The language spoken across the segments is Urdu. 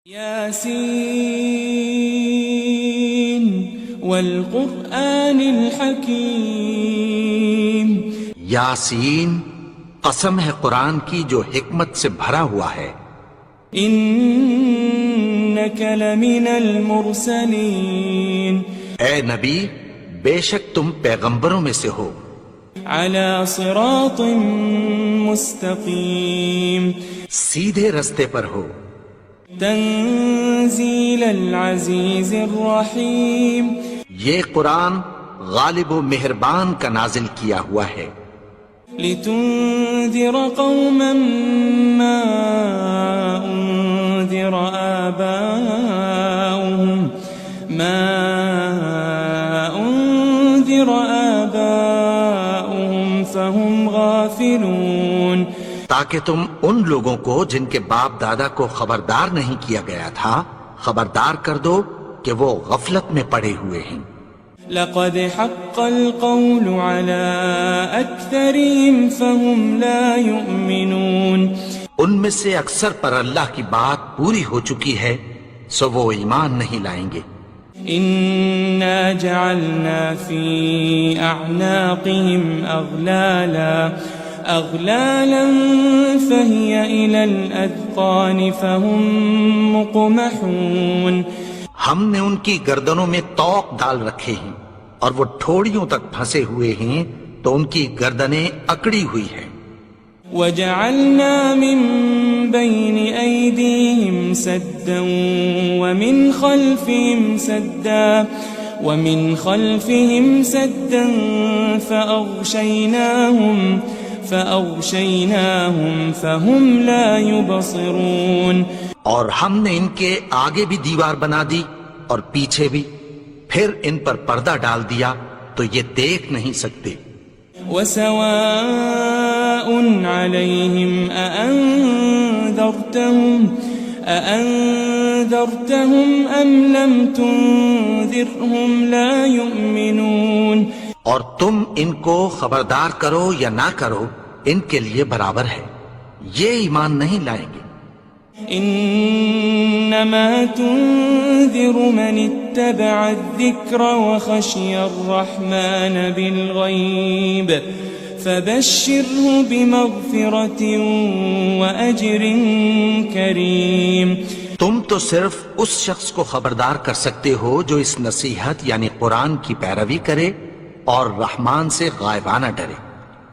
یاسین والقرآن الحکیم، یاسین قسم ہے قرآن کی جو حکمت سے بھرا ہوا ہے۔ انک لمن المرسلین، اے نبی بے شک تم پیغمبروں میں سے ہو، علی صراط مستقیم، سیدھے رستے پر ہو، تنزیل العزیز الرحیم، یہ قرآن غالب و مہربان کا نازل کیا ہوا ہے، لتنذر قوما ما انذر آباؤهم فهم غافلون، تاکہ تم ان لوگوں کو جن کے باپ دادا کو خبردار نہیں کیا گیا تھا خبردار کر دو کہ وہ غفلت میں پڑے ہوئے ہیں۔ لقد حق القول على أكثرهم فهم لا يؤمنون، ان میں سے اکثر پر اللہ کی بات پوری ہو چکی ہے سو وہ ایمان نہیں لائیں گے۔ إنا جعلنا في أعناقهم أغلالا فهي إلى الأذقان فهم مقمحون، ہم نے ان کی گردنوں میں طوق ڈال رکھے ہیں اور وہ ٹھوڑیوں تک پھنسے ہوئے ہیں تو ان کی گردنیں اکڑی ہوئی ہیں۔ وجعلنا من بين أيديهم سدا ومن خلفهم سدا فأغشيناهم فهم لا يبصرون، اور ہم نے ان کے آگے بھی دیوار بنا دی اور پیچھے بھی، پھر ان پر پردہ ڈال دیا تو یہ دیکھ نہیں سکتے۔ وسواء عليهم أأنذرتهم أم لم تنذرهم لا يؤمنون، اور تم ان کو خبردار کرو یا نہ کرو ان کے لیے برابر ہے، یہ ایمان نہیں لائیں گے۔ انما تنذر من اتبع الذکر وخشی الرحمن بالغیب فبشره بمغفرة وأجر کریم، تم تو صرف اس شخص کو خبردار کر سکتے ہو جو اس نصیحت یعنی قرآن کی پیروی کرے اور رحمان سے غائبانہ ڈرے،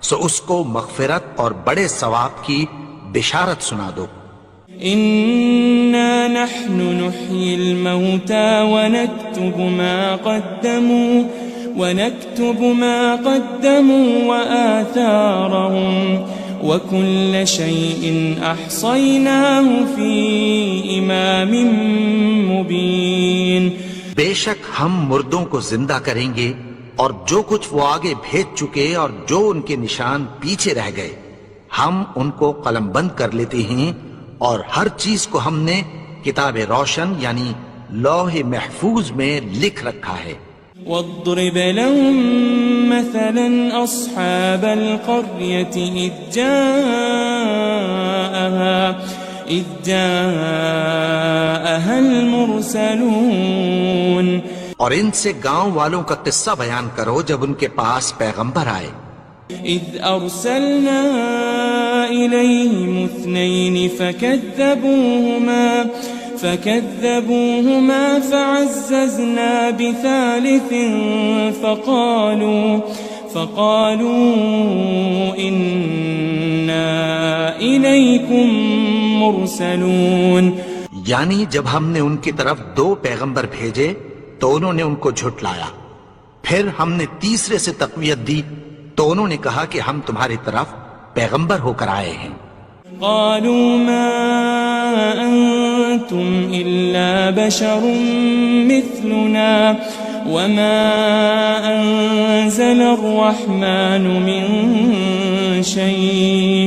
سو اس کو مغفرت اور بڑے ثواب کی بشارت سنا دو۔ إنا نحن نحيي الموتى ونكتب ما قدموا وآثارهم وكل شيء أحصيناه في إمام مبين، بے شک ہم مردوں کو زندہ کریں گے اور جو کچھ وہ آگے بھیج چکے اور جو ان کے نشان پیچھے رہ گئے ہم ان کو قلم بند کر لیتے ہیں، اور ہر چیز کو ہم نے کتاب روشن یعنی لوح محفوظ میں لکھ رکھا ہے۔ واضرب لهم مثلا أصحاب القرية إذ جاءها المرسلون، اور ان سے گاؤں والوں کا قصہ بیان کرو جب ان کے پاس پیغمبر آئے۔ إذ أرسلنا إليهم 2 فكذبوهما فعززنا بثالث فقالوا إنا إليكم مرسلون، یعنی جب ہم نے ان کی طرف 2 پیغمبر بھیجے تو انہوں نے ان کو جھٹلایا، پھر ہم نے تیسرے سے تقویت دی تو انہوں نے کہا کہ ہم تمہاری طرف پیغمبر ہو کر آئے ہیں۔ قالوا ما أنتم إلا بشر مثلنا وما أنزل الرحمن من شيء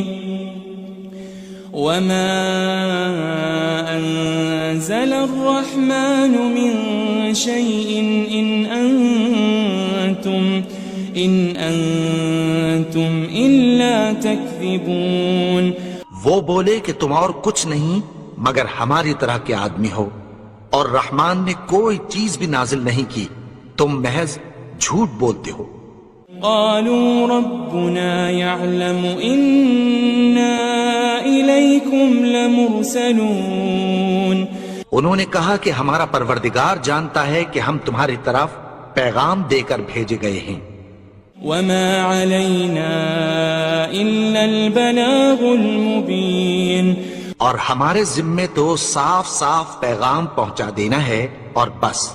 إن أنتم إلا تكذبون، وہ بولے کہ تم اور کچھ نہیں مگر ہماری طرح کے آدمی ہو، اور رحمان نے کوئی چیز بھی نازل نہیں کی، تم محض جھوٹ بولتے ہو۔ قالوا ربنا يعلم إنا إليكم لمرسلون، انہوں نے کہا کہ ہمارا پروردگار جانتا ہے کہ ہم تمہاری طرف پیغام دے کر بھیجے گئے ہیں۔ وما علينا إلا البلاغ المبين، اور ہمارے ذمے تو صاف صاف پیغام پہنچا دینا ہے اور بس۔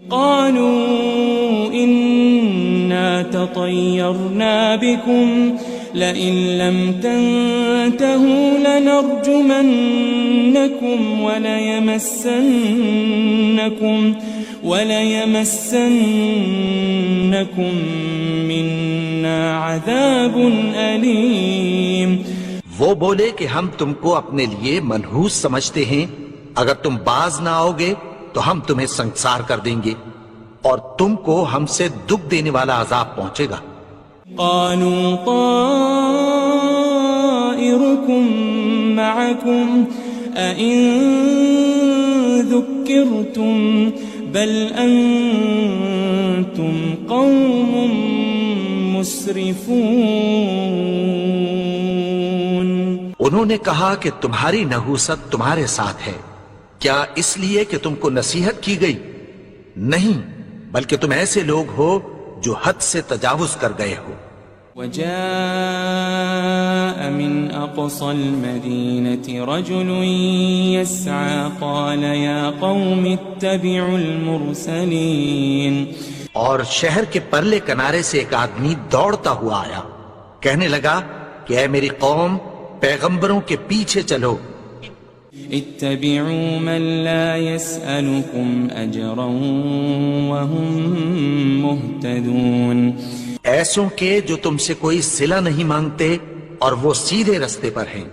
قالوا إنا تطيرنا بكم لئن لم تنتهوا لنرجمنكم وليمسنكم منا عذاب أليم۔ وہ بولے کہ ہم تم کو اپنے لیے منحوس سمجھتے ہیں، اگر تم باز نہ آؤ گے تو ہم تمہیں سنسار کر دیں گے اور تم کو ہم سے دکھ دینے والا عذاب پہنچے گا۔ قالوا طائركم معكم أئن ذكرتم بل أنتم قوم مسرفون۔ انہوں نے کہا کہ تمہاری نحوست تمہارے ساتھ ہے، کیا اس لیے کہ تم کو نصیحت کی گئی؟ نہیں، بلکہ تم ایسے لوگ ہو جو حد سے تجاوز کر گئے ہو۔ وجاء من أقصى المدينة رجل يسعى قال يا قوم اتبعوا المرسلين، اور شہر کے پرلے کنارے سے ایک آدمی دوڑتا ہوا آیا، کہنے لگا کہ اے میری قوم، پیغمبروں کے پیچھے چلو۔ اتبعوا من لا يسألكم أجرا وهم مهتدون، ایسوں کے جو تم سے کوئی صلہ نہیں مانگتے اور وہ سیدھے رستے پر ہیں۔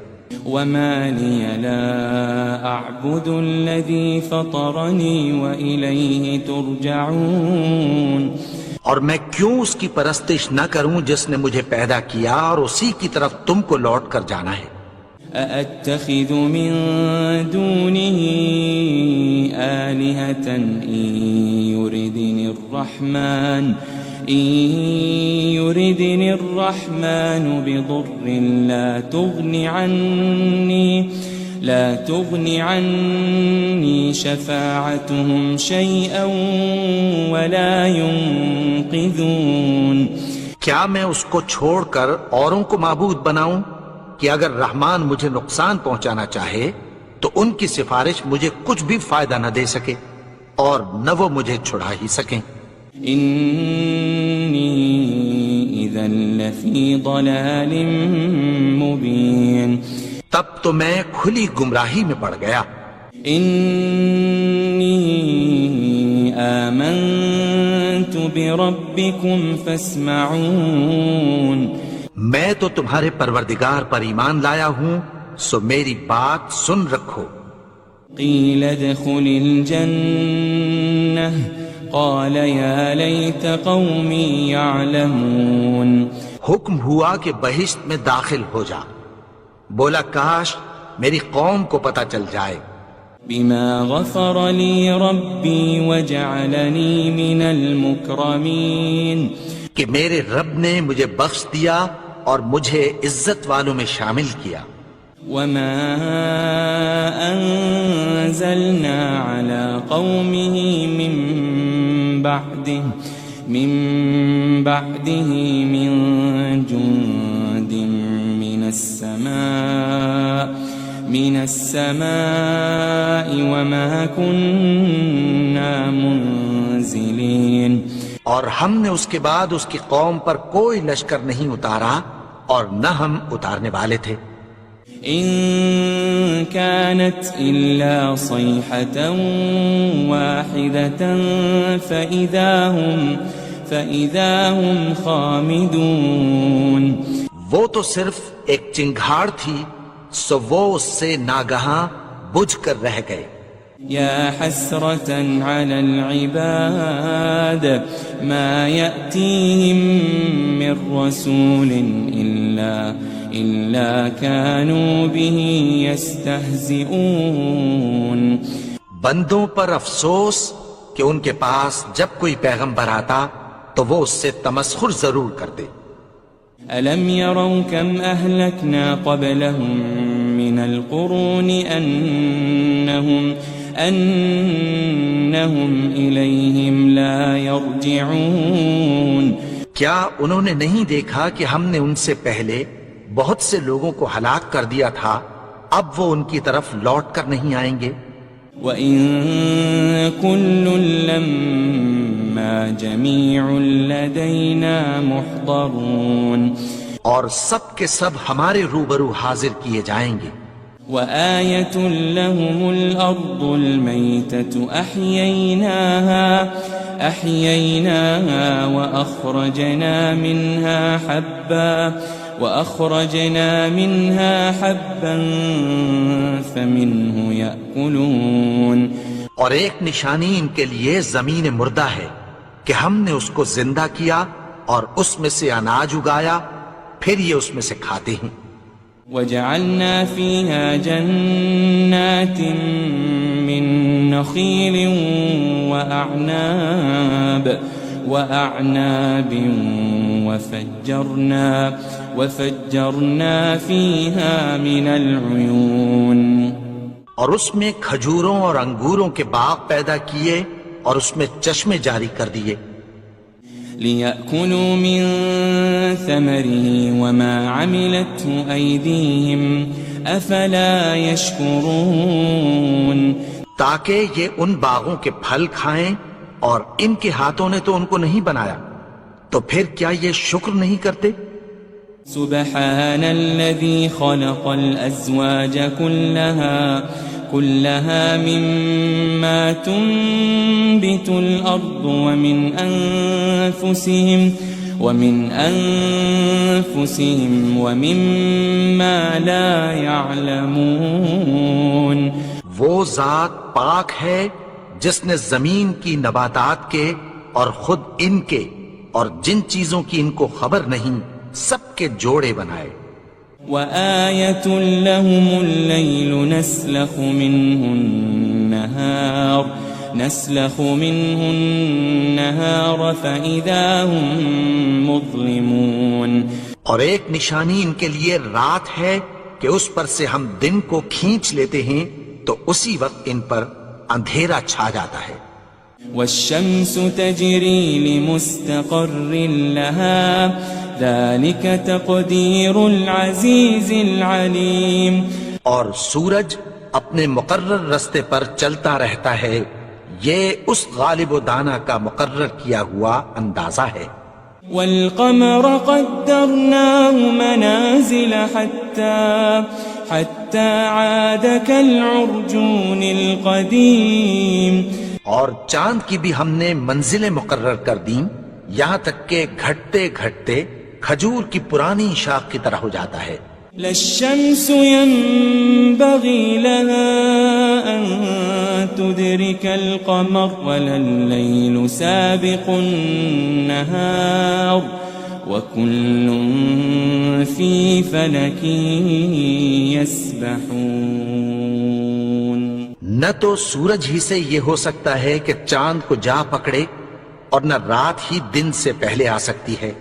وما لي لا أعبد الذي فطرني وإليه ترجعون، اور میں کیوں اس کی پرستش نہ کروں جس نے مجھے پیدا کیا اور اسی کی طرف تم کو لوٹ کر جانا ہے۔ أأتخذ من دونه آلهة إن يردني الرحمن بضر لا تغن عني شفاعتهم شيئا ولا ينقذون۔ کیا میں اس کو چھوڑ کر اوروں کو معبود بناؤں کہ اگر رحمان مجھے نقصان پہنچانا چاہے تو ان کی سفارش مجھے کچھ بھی فائدہ نہ دے سکے اور نہ وہ مجھے چھڑا ہی سکیں۔ إني إذا لفي ضلال مبين، تب تو میں کھلی گمراہی میں پڑ گیا۔ إني آمنت بربكم فاسمعون، میں تو تمہارے پروردگار پر ایمان لایا ہوں، سو میری بات سن رکھو۔ قيل ادخل الجنة قال يا ليت قومي يعلمون، حکم ہوا کہ بہشت میں داخل ہو جا، بولا کاش میری قوم کو پتہ چل جائے۔ بما غفر لي ربي وجعلني من المكرمين، کہ میرے رب نے مجھے بخش دیا اور مجھے عزت والوں میں شامل کیا۔ وما أنزلنا على قومه من بعده من جند من السماء وما كنا منزلين، اور ہم نے اس کے بعد اس کی قوم پر کوئی لشکر نہیں اتارا اور نہ ہم اتارنے والے تھے۔ إن كانت إلا صيحة واحدة فإذا هم خامدون، وہ تو صرف ایک چنگھاڑ تھی، سو وہ اس سے ناگہاں بجھ کر رہ گئے۔ يا حسرة على العباد ما يأتيهم من رسول إلا كانوا به يستهزئون بندوں پر افسوس کہ ان کے پاس جب کوئی پیغمبر آتا تو وہ اس سے تمسخر ضرور کرتے. ألم يروا كم أهلكنا قبلهم من القرون أنهم إليهم لا يرجعون کیا انہوں نے نہیں دیکھا کہ ہم نے ان سے پہلے بہت سے لوگوں کو ہلاک کر دیا تھا، اب وہ ان کی طرف لوٹ کر نہیں آئیں گے؟ وَإِن كُلٌّ لَمَّا جَمِيعٌ لَدَيْنَا مُحْضَرُونَ اور سب کے سب ہمارے روبرو حاضر کیے جائیں گے. وآية لهم الأرض الميتة أحييناها وأخرجنا منها حبا فمنه يأكلون اور ایک نشانی ان کے لیے زمین مردہ ہے کہ ہم نے اس کو زندہ کیا اور اس میں سے اناج اگایا، پھر یہ اس میں سے کھاتے ہیں. وجعلنا فيها جنات من نخيل وأعناب وفجرنا فيها من العيون اور اس میں کھجوروں اور انگوروں کے باغ پیدا کیے اور اس میں چشمے جاری کر دیے. لِيَأْكُلُوا مِن ثَمَرِهِ وَمَا عَمِلَتْهُ أَيْدِيهِمْ أَفَلَا يَشْكُرُونَ تاکہ یہ ان باغوں کے پھل کھائیں اور ان کے ہاتھوں نے تو ان کو نہیں بنایا، تو پھر کیا یہ شکر نہیں کرتے؟ سبحان الذي خلق الأزواج كلها مما تنبت الأرض ومن أنفسهم ومما لا يعلمون وہ ذات پاک ہے جس نے زمین کی نباتات کے اور خود ان کے اور جن چیزوں کی ان کو خبر نہیں سب کے جوڑے بنائے. وآية لهم الليل نسلخ منه النهار فإذا هم مظلمون اور ایک نشانی ان کے لیے رات ہے کہ اس پر سے ہم دن کو کھینچ لیتے ہیں تو اسی وقت ان پر اندھیرا چھا جاتا ہے. والشمس تجري لمستقر لها ذلك تقدير العزيز العليم اور سورج اپنے مقرر رستے پر چلتا رہتا ہے، یہ اس غالب و دانا کا مقرر کیا ہوا اندازہ ہے. والقمر قدرناه منازل حتى عاد كالعرجون القديم اور چاند کی بھی ہم نے منزلیں مقرر کر دیں یہاں تک کہ گھٹتے گھٹتے کھجور کی پرانی شاخ کی طرح ہو جاتا ہے. لا الشمس ينبغي لها أن تدرك القمر ولا الليل سابق النهار وكل في فلك يسبحون نہ تو سورج ہی سے یہ ہو سکتا ہے کہ چاند کو جا پکڑے اور نہ رات ہی دن سے پہلے آ سکتی ہے،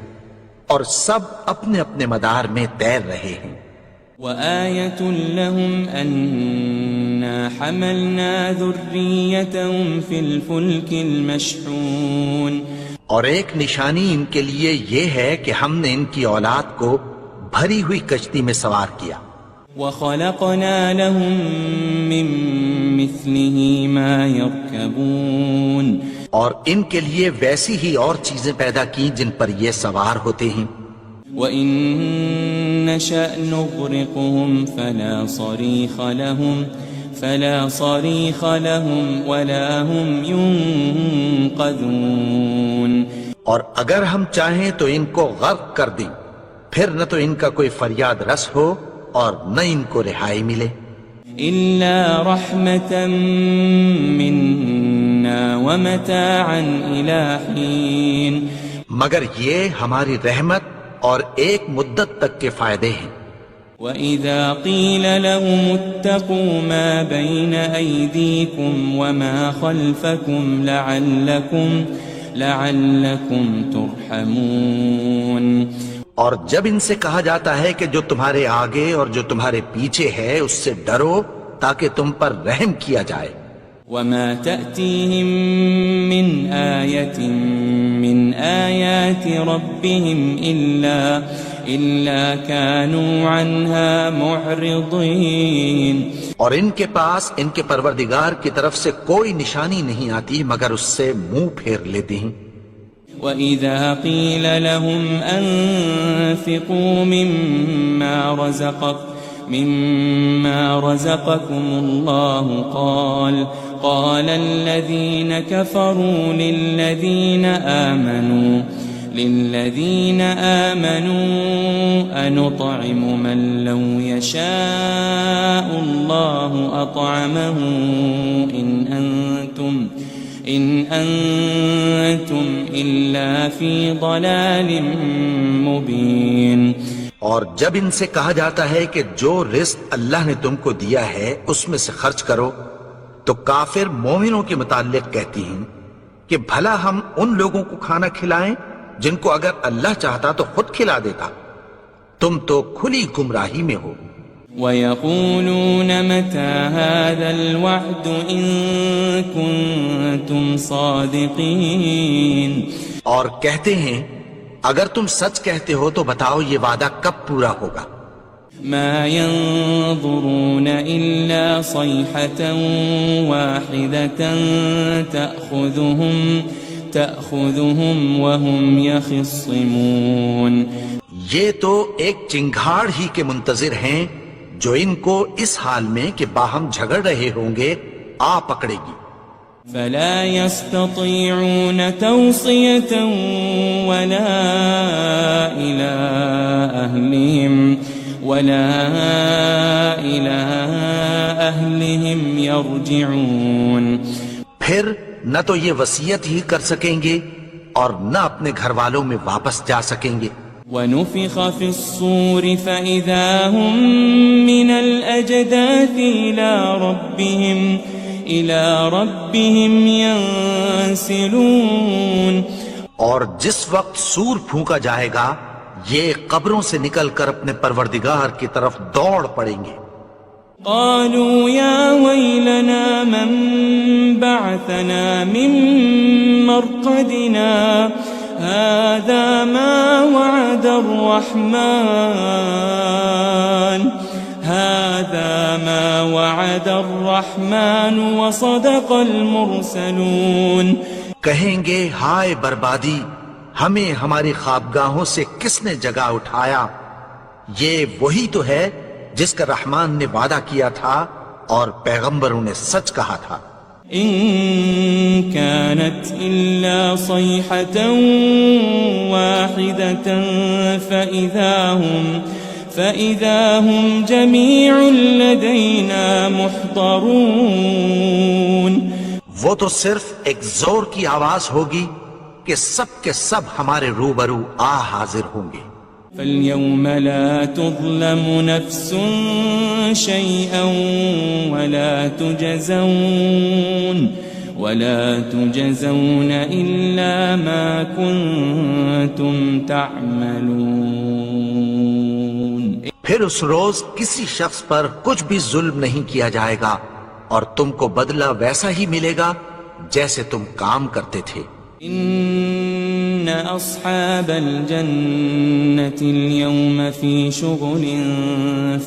اور سب اپنے اپنے مدار میں تیر رہے ہیں. وآية لهم أنا حملنا ذريتهم في الفلك المشحون اور ایک نشانی ان کے لیے یہ ہے کہ ہم نے ان کی اولاد کو بھری ہوئی کشتی میں سوار کیا. وخلقنا لهم من مثله ما يركبون اور ان کے لیے ویسی ہی اور چیزیں پیدا کی جن پر یہ سوار ہوتے ہیں. وَإِن نَّشَأْ نُغْرِقْهُمْ فَلَا صَرِيخَ لَهُمْ وَلَا هُمْ يُنقَذُونَ اور اگر ہم چاہیں تو ان کو غرق کر دیں، پھر نہ تو ان کا کوئی فریاد رس ہو اور نہ ان کو رہائی ملے. إِلَّا رَحْمَةً مِّنَّا وَمَتَاعًا إِلَىٰ حِينٍ مگر یہ ہماری رحمت اور ایک مدت تک کے فائدے ہیں. وَإِذَا قِيلَ لَهُمُ اتَّقُوا مَا بَيْنَ أَيْدِيكُمْ وَمَا خَلْفَكُمْ لَعَلَّكُمْ تُرْحَمُونَ اور جب ان سے کہا جاتا ہے کہ جو تمہارے آگے اور جو تمہارے پیچھے ہے اس سے ڈرو تاکہ تم پر رحم کیا جائے. وَمَا تَأْتِيهِم مِّنْ آيَةٍ مِّنْ آيَاتِ رَبِّهِمْ إِلَّا كَانُوا عَنْهَا مُعْرِضِينَ. اور ان کے پاس ان کے پروردگار کی طرف سے کوئی نشانی نہیں آتی مگر اس سے منہ پھیر لیتے ہیں. وَإِذَا قِيلَ لَهُمْ أَنفِقُوا مِمَّا رَزَقَكُمُ اللَّهُ قَالَ الَّذِينَ كَفَرُوا لِلَّذِينَ آمَنُوا أَنُطْعِمُ مَن لَّوْ يَشَاءُ اللَّهُ أَطْعَمَهُ إِنْ أَنْتُمْ إِلَّا فِي ضَلَالٍ مُبِينٍ. اور جب ان سے کہا جاتا ہے کہ جو رزق اللہ نے تم کو دیا ہے اس میں سے خرچ کرو تو کافر مومنوں کے متعلق کہتی ہیں کہ بھلا ہم ان لوگوں کو کھانا کھلائیں جن کو اگر اللہ چاہتا تو خود کھلا دیتا. تم تو کھلی گمراہی میں ہو. وَيَقُولُونَ مَتَى هَذَا الْوَعْدُ إِن كُنتُمْ صَادِقِينَ. اور کہتے ہیں اگر تم سچ کہتے ہو تو بتاؤ یہ وعدہ کب پورا ہوگا. مَا يَنظُرُونَ إِلَّا صَيْحَةً وَاحِدَةً تَأْخُذُهُمْ وَهُمْ يَخِصِّمُونَ. یہ تو ایک چنگھاڑ ہی کے منتظر ہیں جو ان کو اس حال میں کہ باہم جھگڑ رہے ہوں گے آ پکڑے گی. فَلَا يَسْتَطِيعُونَ تَوْصِيَةً وَلَا إِلَىٰ أَهْلِهِمْ يَرْجِعُونَ. پھر نہ تو یہ وصیت ہی کر سکیں گے اور نہ اپنے گھر والوں میں واپس جا سکیں گے. وَنُفِخَ فِي الصُّورِ فَإِذَا هُم مِّنَ الْأَجْدَاثِ إِلَىٰ رَبِّهِمْ يَنسِلُونَ. اور جس وقت سور پھونکا جائے گا یہ قبروں سے نکل کر اپنے پروردگار کی طرف دوڑ پڑیں گے. قالوا يا ويلنا من بعثنا من مرقدنا هذا ما وعد الرحمن وصدق المرسلون. کہیں گے ہائے بربادی ہمیں ہماری خوابگاہوں سے کس نے جگا اٹھایا. یہ وہی تو ہے جس کا رحمان نے وعدہ کیا تھا اور پیغمبروں نے سچ کہا تھا. إن كانت إلا صيحة واحدة فإذا هم جميع لدينا محضرون. وہ تو صرف ایک زور کی آواز ہوگی کہ سب کے سب ہمارے روبرو حاضر ہوں گے. فَالْيَوْمَ لَا تُظْلَمُ نَفْسٌ شَيْئًا وَلَا تُجَزَوْنَ إِلَّا مَا كُنتُمْ تَعْمَلُونَ. پھر اس روز کسی شخص پر کچھ بھی ظلم نہیں کیا جائے گا اور تم کو بدلہ ویسا ہی ملے گا جیسے تم کام کرتے تھے. إن أصحاب الجنة اليوم في شغل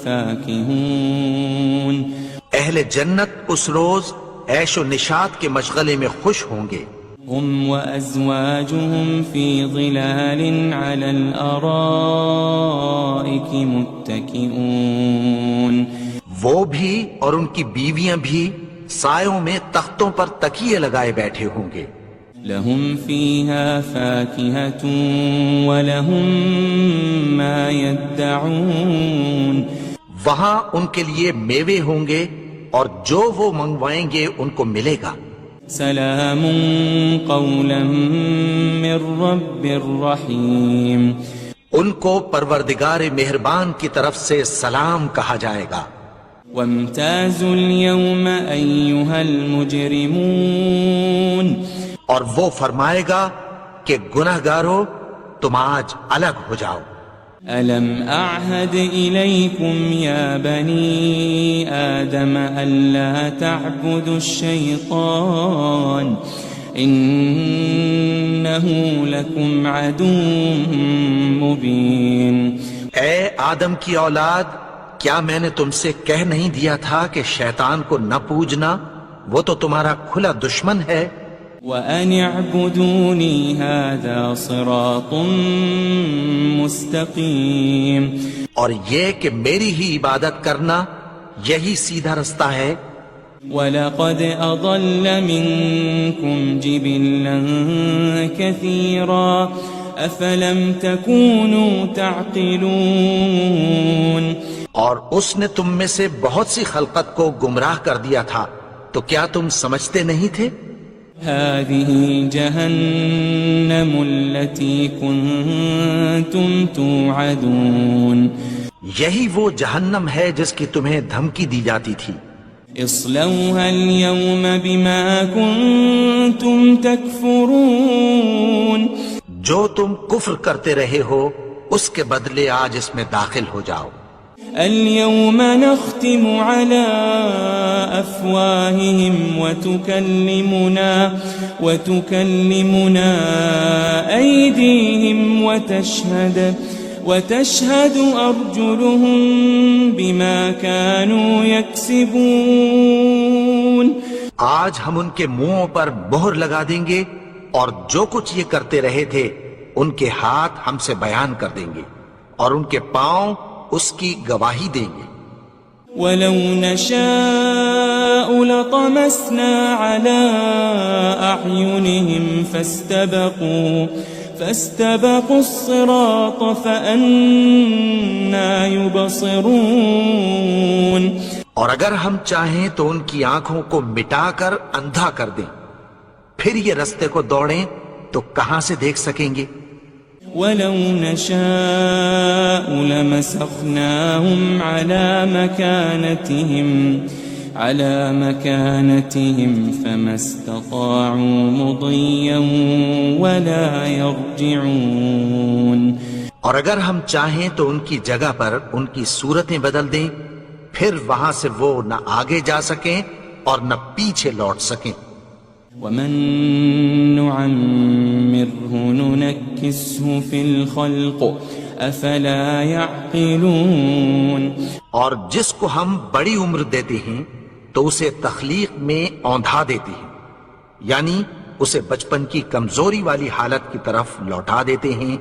فاكهون. اہل جنت اس روز عیش و نشاط کے مشغلے میں خوش ہوں گے. هم وأزواجهم في ظلال على الأرائك متكئون. وہ بھی اور ان کی بیویاں بھی سایوں میں تختوں پر تکیے لگائے بیٹھے ہوں گے. لهم فيها فاكهة ولهم ما يدعون. وہاں ان کے لیے میوے ہوں گے اور جو وہ منگوائیں گے ان کو ملے گا. سلام قولا من رب رحیم. ان کو پروردگار مہربان کی طرف سے سلام کہا جائے گا. وامتازوا اليوم أيها المجرمون اور وہ فرمائے گا کہ گناہگارو تم آج الگ ہو جاؤ. ألم أعهد إليكم يا بني آدم ألا تعبدوا الشيطان إنه لكم عدو مبين. اے آدم کی اولاد، کیا میں نے تم سے کہہ نہیں دیا تھا کہ شیطان کو نہ پوجنا، وہ تو تمہارا کھلا دشمن ہے. وَأَنِ اعْبُدُونِي هَذَا صِرَاطٌ مُسْتَقِيمٌ. اور یہ کہ میری ہی عبادت کرنا یہی سیدھا رستہ ہے. وَلَقَدْ أَضَلَّ مِنْكُمْ جِبِلًّا كَثِيرًا أَفَلَمْ تَكُونُوا تَعْقِلُونَ. اور اس نے تم میں سے بہت سی خلقت کو گمراہ کر دیا تھا، تو کیا تم سمجھتے نہیں تھے؟ هذه جهنم التي كنتم توعدون. یہی وہ جہنم ہے جس کی تمہیں دھمکی دی جاتی تھی. اصلوها اليوم بما كنتم تكفرون. جو تم کفر کرتے رہے ہو اس کے بدلے آج اس میں داخل ہو جاؤ. اليوم نختم على أفواههم وتكلمنا أيديهم وتشهد أرجلهم بما كانوا يكسبون. آج ہم ان کے منہوں پر مہر لگا دیں گے اور جو کچھ یہ کرتے رہے تھے ان کے ہاتھ ہم سے بیان کر دیں گے اور ان کے پاؤں اس کی گواہی دیں گے. وَلَوْ نَشَاءُ لَطَمَسْنَا عَلَىٰ أَعْيُنِهِمْ فَاسْتَبَقُوا الصِّرَاطَ فَأَنَّىٰ يُبْصِرُونَ. اور اگر ہم چاہیں تو ان کی آنکھوں کو مٹا کر اندھا کر دیں، پھر یہ رستے کو دوڑیں تو کہاں سے دیکھ سکیں گے. وَلَوْ نَشَاءُ لَمَسَخْنَاهُمْ عَلَى مَكَانَتِهِمْ فَمَا اسْتَطَاعُوا مُضِيًّا وَلَا يَرْجِعُونَ. اور اگر ہم چاہیں تو ان کی جگہ پر ان کی صورتیں بدل دیں، پھر وہاں سے وہ نہ آگے جا سکیں اور نہ پیچھے لوٹ سکیں. وَمَن نُعَمِّرْهُ نُنَكِّسْهُ فِي الْخَلْقِ أَفَلَا يَعْقِلُونَ. اور جس کو ہم بڑی عمر دیتے ہیں تو اسے تخلیق میں اوندھا دیتے ہیں، یعنی اسے بچپن کی کمزوری والی حالت کی طرف لوٹا دیتے ہیں.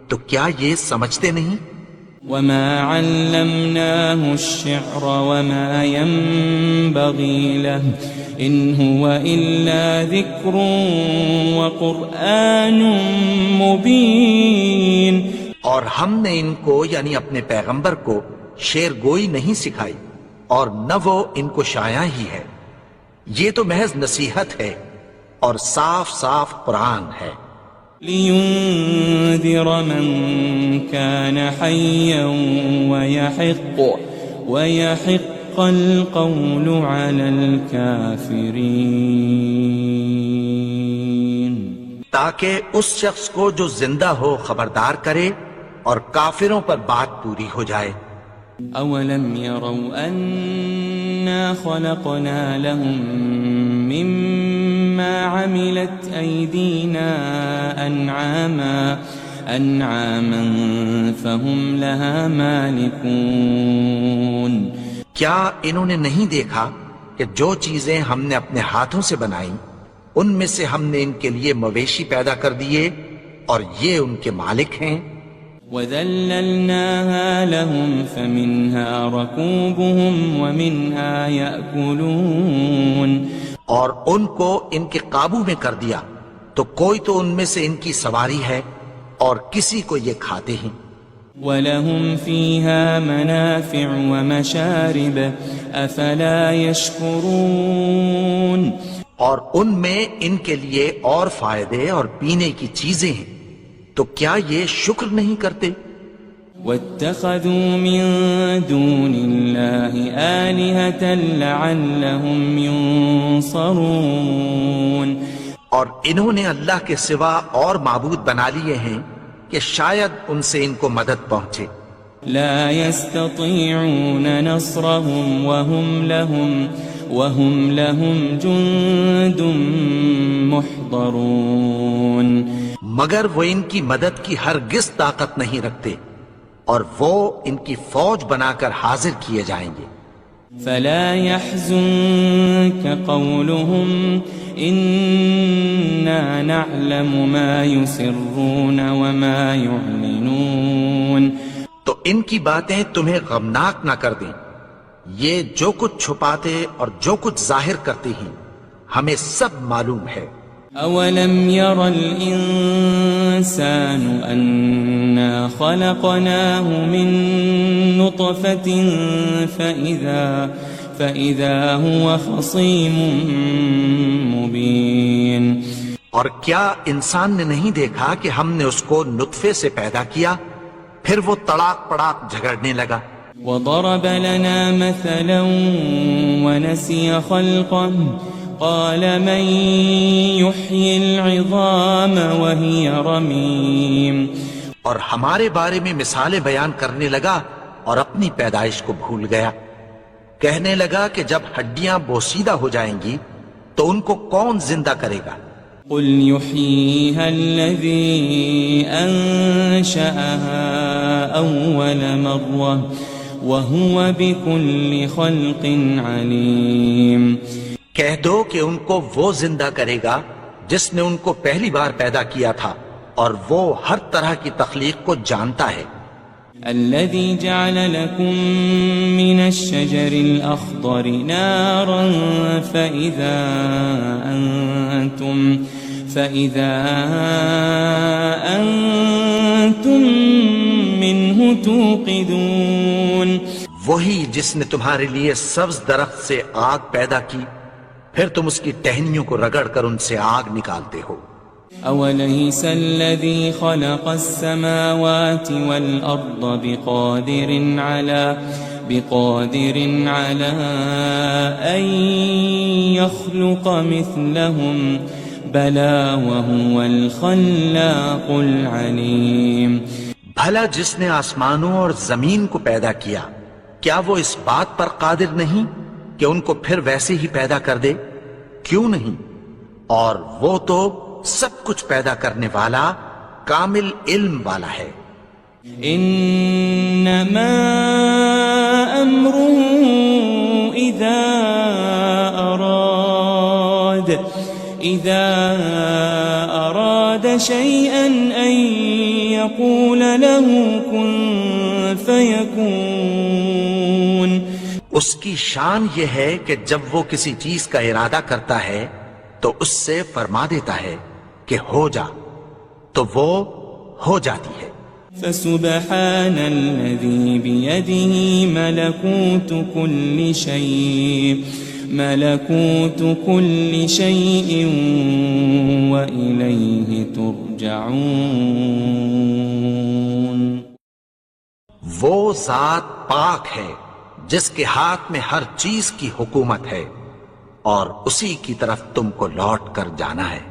تو کیا یہ سمجھتے نہیں؟ وَمَا عَلَّمْنَاهُ الشِّعْرَ وَمَا يَنبَغِي لَهُ إِنْ هُوَ إِلَّا ذِكْرٌ وَقُرْآنٌ مُبِينٌ. اور ہم نے ان کو یعنی اپنے پیغمبر کو شعر گوئی نہیں سکھائی اور نہ وہ ان کو شایع ہی ہے. یہ تو محض نصیحت ہے اور صاف صاف قرآن ہے. لِيُنذِرَ مَن كَانَ حَيًّا وَيَحِقَّ الْقَوْلُ عَلَى الْكَافِرِينَ. تاکہ اس شخص کو جو زندہ ہو خبردار کرے اور کافروں پر بات پوری ہو جائے. أَوَلَمْ يَرَوْا أَنَّا خَلَقْنَا لَهُم مِّمَّا عَمِلَتْ أَيْدِينَا أَنْعَامًا فَهُمْ لَهَا مَالِكُونَ. کیا انہوں نے نہیں دیکھا کہ جو چیزیں ہم نے اپنے ہاتھوں سے بنائیں ان میں سے ہم نے ان کے لیے مویشی پیدا کر دیے اور یہ ان کے مالک ہیں. وَذَلَّلْنَاهَا لَهُمْ فَمِنْهَا رَكُوبُهُمْ وَمِنْهَا يَأْكُلُونَ. اور ان کو ان کے قابو میں کر دیا تو کوئی تو ان میں سے ان کی سواری ہے اور کسی کو یہ کھاتے ہیں. وَلَهُمْ فِيهَا مَنَافِعُ وَمَشَارِبُ أَفَلَا يَشْكُرُونَ. اور ان میں ان کے لیے اور فائدے اور پینے کی چیزیں ہیں، تو کیا یہ شکر نہیں کرتے؟ واتخذوا من دون الله آلهة لعلهم ينصرون اور انہوں نے اللہ کے سوا اور معبود بنا لیے ہیں کہ شاید ان سے ان کو مدد پہنچے. لا يستطيعون نصرهم وهم لهم جند محضرون مگر وہ ان کی مدد کی ہرگز طاقت نہیں رکھتے اور وہ ان کی فوج بنا کر حاضر کیے جائیں گے. فلا يحزنك قولهم إنا نعلم ما يسرون وما يعلنون تو ان کی باتیں تمہیں غمناک نہ کر دیں. یہ جو کچھ چھپاتے اور جو کچھ ظاہر کرتے ہیں ہمیں سب معلوم ہے. أولم ير الإنسان أنا خلقناه من نطفة فإذا هو خصيم مبين اور کیا انسان نے نہیں دیکھا کہ ہم نے اس کو نطفے سے پیدا کیا پھر وہ تڑاک پڑاک جھگڑنے لگا. وضرب لنا مثلا ونسي خلقه قال من يحيي العظام وهي رميم اور ہمارے بارے میں مثالیں بیان کرنے لگا اور اپنی پیدائش کو بھول گیا. کہنے لگا کہ جب ہڈیاں بوسیدہ ہو جائیں گی تو ان کو کون زندہ کرے گا. قل يحييها الذي أنشأها أول مرة وهو بكل خلق عليم کہہ دو کہ ان کو وہ زندہ کرے گا جس نے ان کو پہلی بار پیدا کیا تھا اور وہ ہر طرح کی تخلیق کو جانتا ہے. الذي جعل لكم من الشجر الأخضر نارا فإذا أنتم منه توقدون وہی جس نے تمہارے لیے سبز درخت سے آگ پیدا کی پھر تم اس کی ٹہنیوں کو رگڑ کر ان سے آگ نکالتے ہو. أوليس الذي خلق السماوات والأرض بقادر على أن يخلق مثلهم بلى وهو الخلاق العليم بھلا جس نے آسمانوں اور زمین کو پیدا کیا کیا وہ اس بات پر قادر نہیں کہ ان کو پھر ویسے ہی پیدا کر دے؟ کیوں نہیں؟ اور وہ تو سب کچھ پیدا کرنے والا کامل علم والا ہے. انما امره اذا اراد شيئا ان يقول له كن فيكون اس کی شان یہ ہے کہ جب وہ کسی چیز کا ارادہ کرتا ہے تو اس سے فرما دیتا ہے کہ ہو جا تو وہ ہو جاتی ہے. فسبحان الذي بيده ملكوت كل شيء وإليه ترجعون وہ ذات پاک ہے جس کے ہاتھ میں ہر چیز کی حکومت ہے اور اسی کی طرف تم کو لوٹ کر جانا ہے.